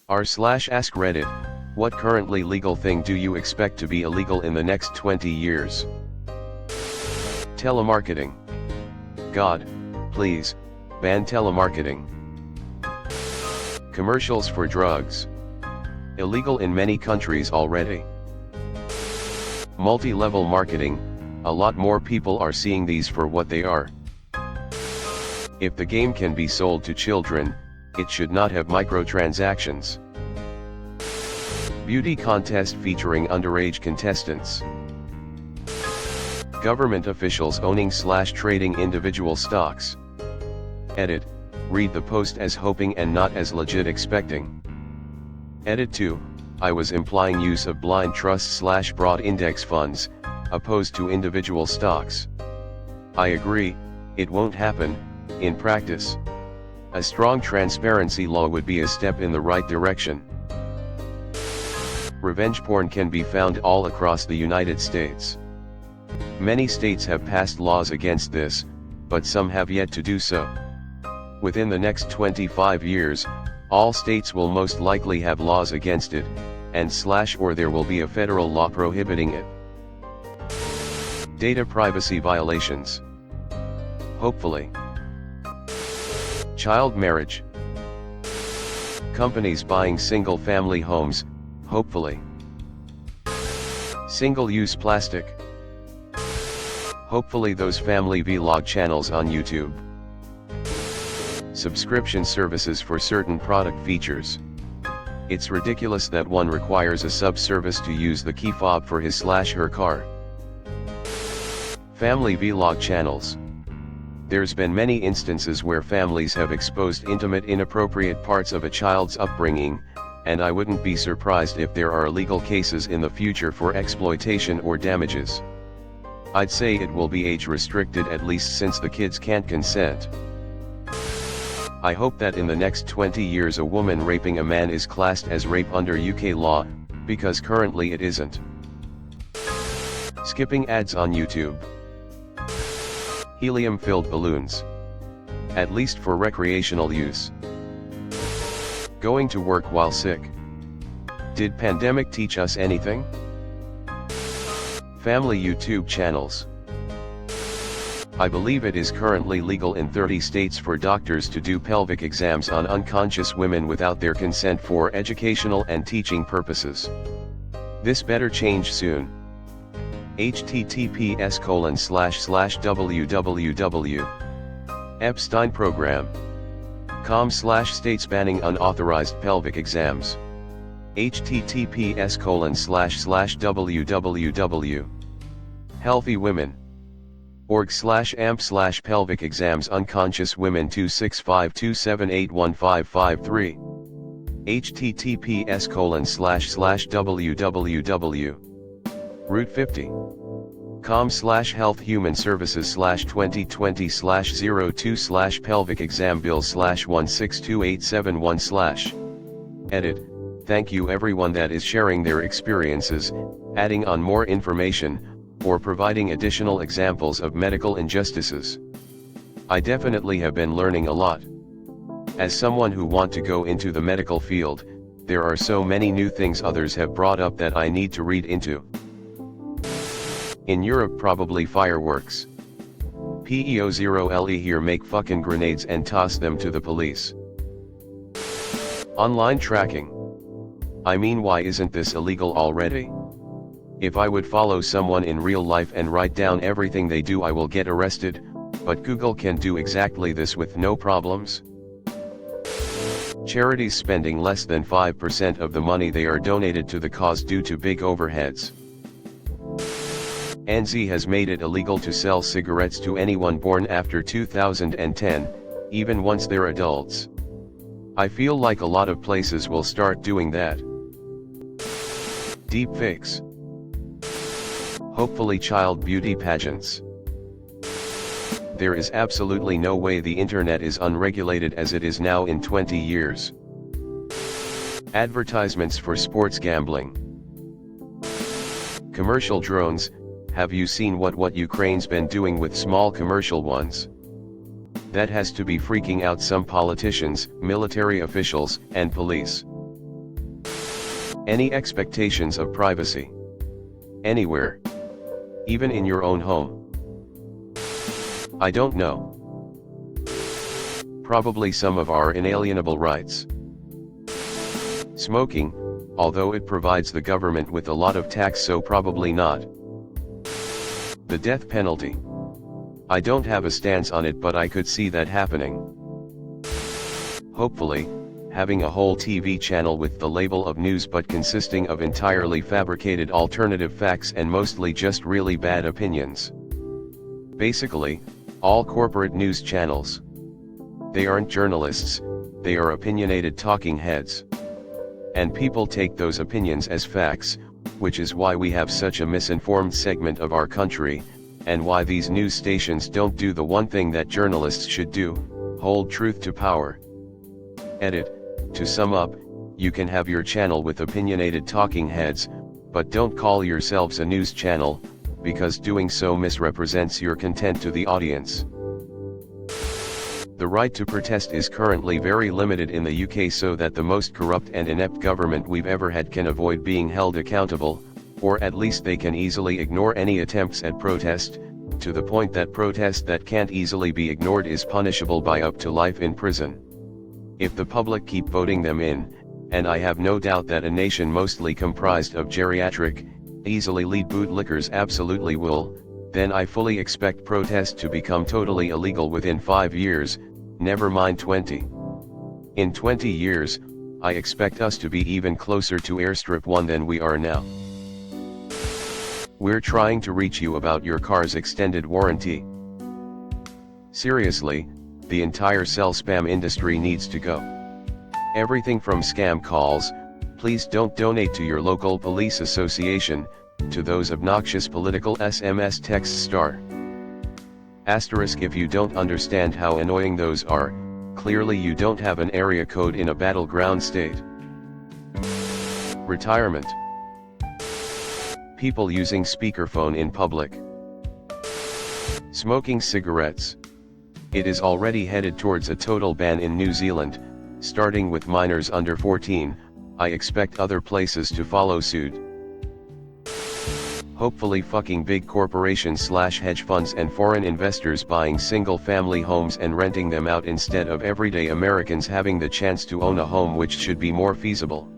r/AskReddit, what currently legal thing do you expect to be illegal in the next 20 years? Telemarketing. God, please, ban telemarketing. Commercials for drugs. Illegal in many countries already. Multi-level marketing, a lot more people are seeing these for what they are. If the game can be sold to children, it should not have microtransactions. Beauty contest featuring underage contestants. Government officials owning/trading individual stocks. Edit, read the post as hoping and not as legit expecting. Edit 2, I was implying use of blind trust/broad index funds, opposed to individual stocks. I agree, it won't happen, in practice. A strong transparency law would be a step in the right direction. Revenge porn can be found all across the United States. Many states have passed laws against this, but some have yet to do so. Within the next 25 years, all states will most likely have laws against it, and/or there will be a federal law prohibiting it. Data privacy violations. Hopefully. Child marriage. Companies buying single-family homes, hopefully. Single-use plastic. Hopefully those family vlog channels on YouTube. Subscription services for certain product features. It's ridiculous that one requires a sub-service to use the key fob for his/her car. Family vlog channels. There's been many instances where families have exposed intimate inappropriate parts of a child's upbringing, and I wouldn't be surprised if there are legal cases in the future for exploitation or damages. I'd say it will be age restricted at least since the kids can't consent. I hope that in the next 20 years a woman raping a man is classed as rape under UK law, because currently it isn't. Skipping ads on YouTube. Helium-filled balloons. At least for recreational use. Going to work while sick. Did pandemic teach us anything? Family YouTube channels. I believe it is currently legal in 30 states for doctors to do pelvic exams on unconscious women without their consent for educational and teaching purposes. This better change soon. https://www.epsteinprogram.com/states banning unauthorized pelvic exams. https://www.healthywomen.org/amp/pelvic exams unconscious women 26527815553. https://www.route50.com/health-human-services/2020/02/pelvic exam bill/162871/. Edit, thank you everyone that is sharing their experiences, adding on more information, or providing additional examples of medical injustices. I definitely have been learning a lot. As someone who want to go into the medical field, there are so many new things others have brought up that I need to read into. In Europe probably fireworks. PEO0LE here make fucking grenades and toss them to the police. Online tracking. I mean, why isn't this illegal already? If I would follow someone in real life and write down everything they do I will get arrested, but Google can do exactly this with no problems. Charities spending less than 5% of the money they are donated to the cause due to big overheads. NZ has made it illegal to sell cigarettes to anyone born after 2010, even once they're adults. I feel like a lot of places will start doing that. Deepfakes. Hopefully child beauty pageants. There is absolutely no way the internet is unregulated as it is now in 20 years. Advertisements for sports gambling. Commercial drones. Have you seen what Ukraine's been doing with small commercial ones? That has to be freaking out some politicians, military officials, and police. Any expectations of privacy? Anywhere? Even in your own home? I don't know. Probably some of our inalienable rights. Smoking, although it provides the government with a lot of tax, so probably not. The death penalty. I don't have a stance on it, but I could see that happening. Hopefully, having a whole TV channel with the label of news but consisting of entirely fabricated alternative facts and mostly just really bad opinions. Basically, all corporate news channels. They aren't journalists, they are opinionated talking heads. And people take those opinions as facts, which is why we have such a misinformed segment of our country, and why these news stations don't do the one thing that journalists should do: hold truth to power. Edit. To sum up, you can have your channel with opinionated talking heads, but don't call yourselves a news channel, because doing so misrepresents your content to the audience. The right to protest is currently very limited in the UK, so that the most corrupt and inept government we've ever had can avoid being held accountable, or at least they can easily ignore any attempts at protest, to the point that protest that can't easily be ignored is punishable by up to life in prison. If the public keep voting them in, and I have no doubt that a nation mostly comprised of geriatric, easily lead bootlickers absolutely will, then I fully expect protest to become totally illegal within 5 years, never mind 20. In 20 years, I expect us to be even closer to Airstrip 1 than we are now. We're trying to reach you about your car's extended warranty. Seriously, the entire cell spam industry needs to go. Everything from scam calls, please don't donate to your local police association, to those obnoxious political SMS text star. Asterisk, if you don't understand how annoying those are, clearly you don't have an area code in a battleground state. Retirement. People using speakerphone in public. Smoking cigarettes. It is already headed towards a total ban in New Zealand, starting with minors under 14, I expect other places to follow suit. Hopefully fucking big corporations / hedge funds and foreign investors buying single-family homes and renting them out instead of everyday Americans having the chance to own a home, which should be more feasible.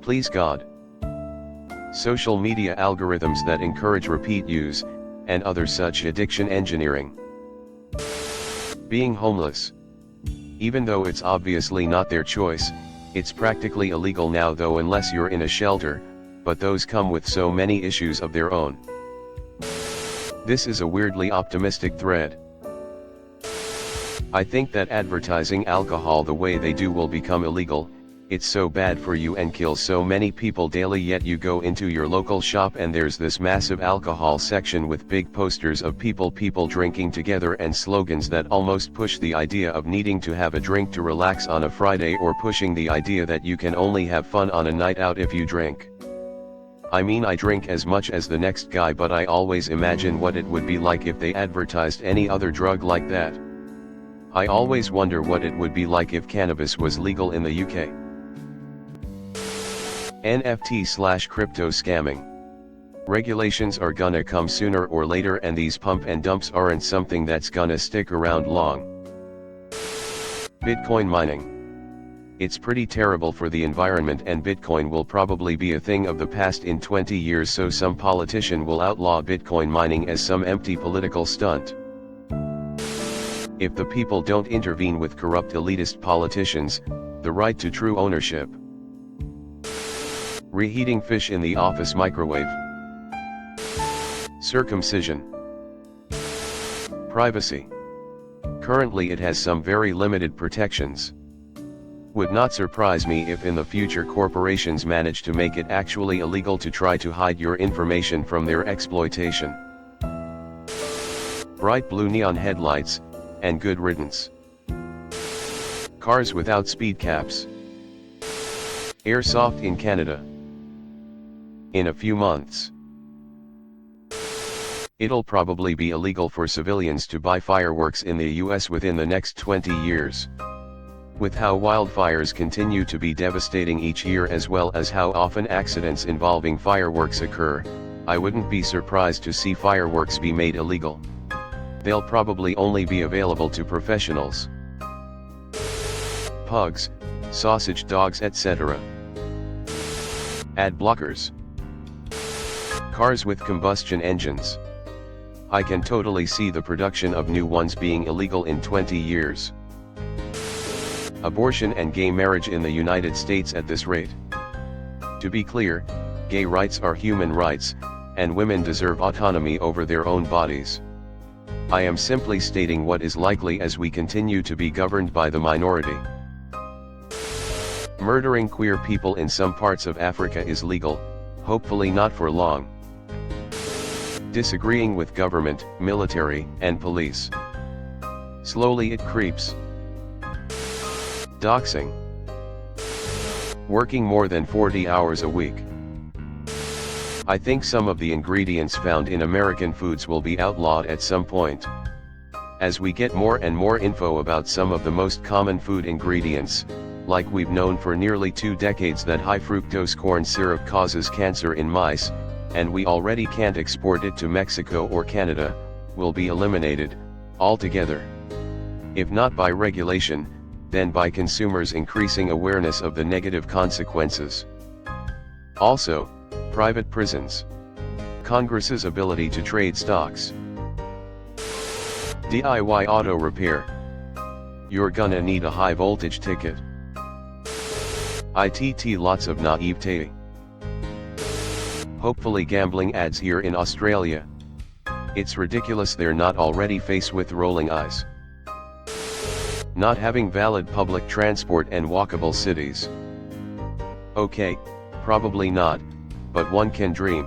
Please God. Social media algorithms that encourage repeat use, and other such addiction engineering. Being homeless. Even though it's obviously not their choice, it's practically illegal now though, unless you're in a shelter, but those come with so many issues of their own. This is a weirdly optimistic thread. I think that advertising alcohol the way they do will become illegal. It's so bad for you and kills so many people daily, yet you go into your local shop and there's this massive alcohol section with big posters of people drinking together and slogans that almost push the idea of needing to have a drink to relax on a Friday, or pushing the idea that you can only have fun on a night out if you drink. I mean, I drink as much as the next guy, but I always imagine what it would be like if they advertised any other drug like that. I always wonder what it would be like if cannabis was legal in the UK. NFT/crypto scamming. Regulations are gonna come sooner or later, and these pump and dumps aren't something that's gonna stick around long. Bitcoin mining. It's pretty terrible for the environment, and Bitcoin will probably be a thing of the past in 20 years, so some politician will outlaw Bitcoin mining as some empty political stunt. If the people don't intervene with corrupt elitist politicians, the right to true ownership. Reheating fish in the office microwave. Circumcision. Privacy. Currently it has some very limited protections. Would not surprise me if in the future corporations manage to make it actually illegal to try to hide your information from their exploitation. Bright blue neon headlights, and good riddance. Cars without speed caps. Airsoft in Canada. In a few months. It'll probably be illegal for civilians to buy fireworks in the US within the next 20 years. With how wildfires continue to be devastating each year as well as how often accidents involving fireworks occur, I wouldn't be surprised to see fireworks be made illegal. They'll probably only be available to professionals. Pugs, sausage dogs, etc. Ad blockers. Cars with combustion engines. I can totally see the production of new ones being illegal in 20 years. Abortion and gay marriage in the United States at this rate. To be clear, gay rights are human rights, and women deserve autonomy over their own bodies. I am simply stating what is likely as we continue to be governed by the minority. Murdering queer people in some parts of Africa is legal, hopefully not for long. Disagreeing with government, military, and police. Slowly it creeps. Doxing. Working more than 40 hours a week. I think some of the ingredients found in American foods will be outlawed at some point. As we get more and more info about some of the most common food ingredients, like we've known for nearly 2 decades that high fructose corn syrup causes cancer in mice, and we already can't export it to Mexico or Canada, will be eliminated, altogether. If not by regulation, then by consumers increasing awareness of the negative consequences. Also, private prisons. Congress's ability to trade stocks. DIY auto repair. You're gonna need a high voltage ticket. ITT lots of naivete. Hopefully gambling ads here in Australia. It's ridiculous they're not already faced with rolling eyes. Not having valid public transport and walkable cities. Okay, probably not, but one can dream.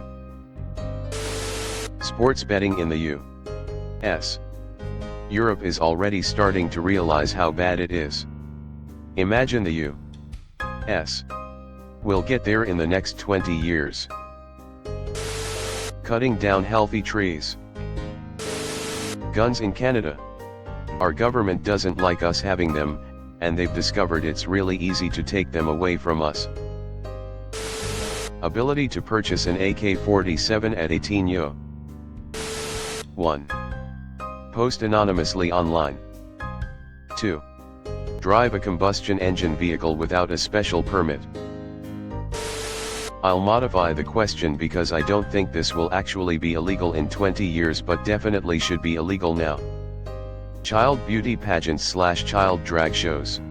Sports betting in the U.S. Europe is already starting to realize how bad it is. Imagine the U.S. will get there in the next 20 years. Cutting down healthy trees. Guns in Canada. Our government doesn't like us having them, and they've discovered it's really easy to take them away from us. Ability to purchase an AK-47 at 18 years. 1. Post anonymously online. 2. Drive a combustion engine vehicle without a special permit. I'll modify the question because I don't think this will actually be illegal in 20 years but definitely should be illegal now. Child beauty pageants / child drag shows.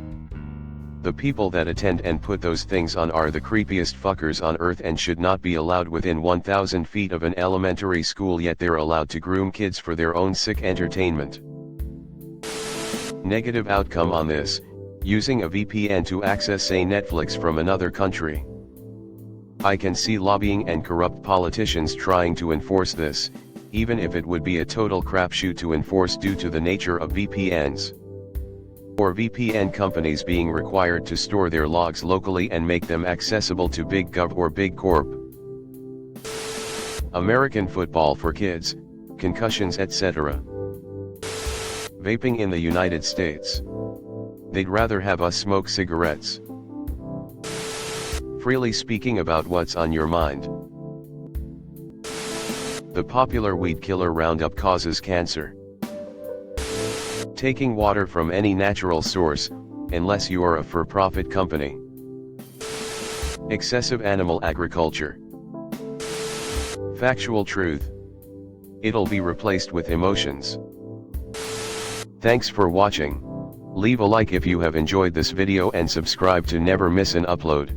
The people that attend and put those things on are the creepiest fuckers on earth and should not be allowed within 1,000 feet of an elementary school, yet they're allowed to groom kids for their own sick entertainment. Negative outcome on this: using a VPN to access say Netflix from another country. I can see lobbying and corrupt politicians trying to enforce this, even if it would be a total crapshoot to enforce due to the nature of VPNs. Or VPN companies being required to store their logs locally and make them accessible to big gov or big corp. American football for kids, concussions, etc. Vaping in the United States. They'd rather have us smoke cigarettes. Freely speaking about what's on your mind. The popular weed killer Roundup causes cancer. Taking water from any natural source, unless you are a for-profit company. Excessive animal agriculture. Factual truth. It'll be replaced with emotions. Thanks for watching. Leave a like if you have enjoyed this video and subscribe to never miss an upload.